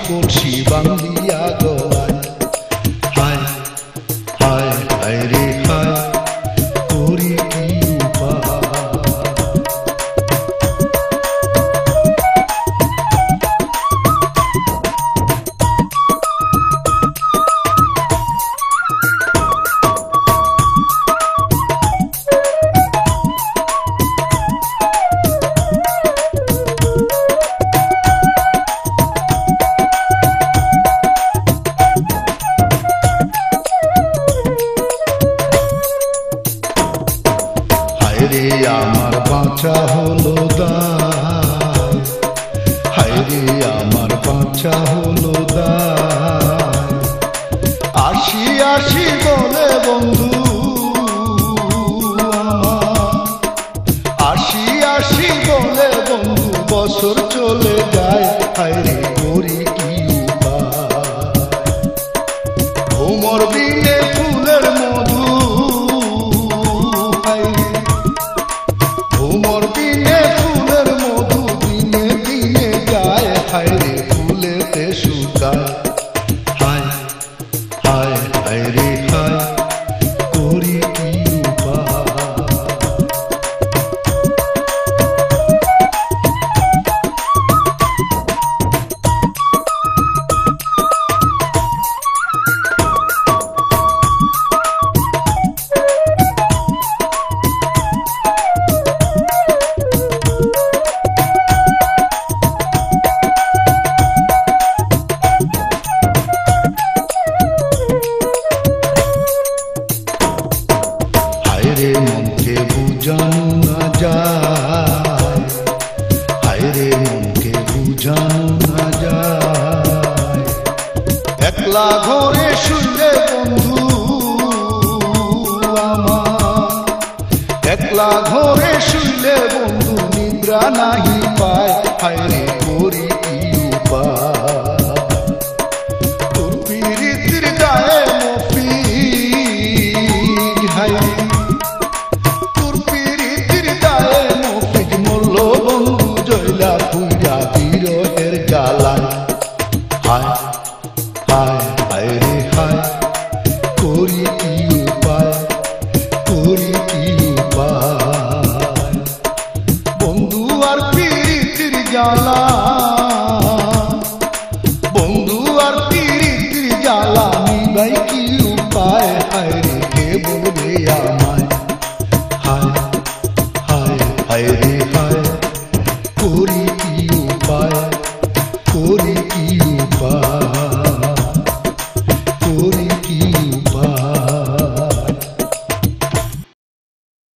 কলসি বাংলিয়া গলায়। হায় হায় হায় রে হায়, করি কি উপায়। হায়রে আমার বাঁচা হলো দায়, হায়রে আমার বাঁচা হলো দায়। আসি আসি বলে বন্ধু আমার, আসি আসি বলে বন্ধু বছর চলে যায়। হায়রে করি কি উপায়। ভ্রমর বিনে ফুলের মধু, ভ্রমর বিনে ফুলের মধু দিনে দিনে যায়। হায়রে ফুলেতে শুকায়। হায় হায় হায় রে হায়, করি কি উপায়। হায়রে মনকে বুঝানো না যায়, হায়রে মনকে বুঝানো না যায়। একলা ঘরে শুইলে বন্ধু আমার, একলা ঘরে শুইলে বন্ধু নিদ্রা নাহি পায়। হায়রে করি কি উপায়। তোর পীড়িতির গায়ে মফিজ, হায়রে তোর পীড়িতির গায়ে মফিজ মরল বন্ধু জয়লা পুইরা বিরহের জ্বালায়। হায় হায় হায় রে হায়, করি কি উপায়, করি কি উপায়। বন্ধু আর পীড়িতির জ্বালা, বন্ধু আর পীড়িতির জ্বালা নিবাই কি উপায়। হায়রে কে বলবে আমায়। হায় হায় হায় রে হায়, করি কি উপায়।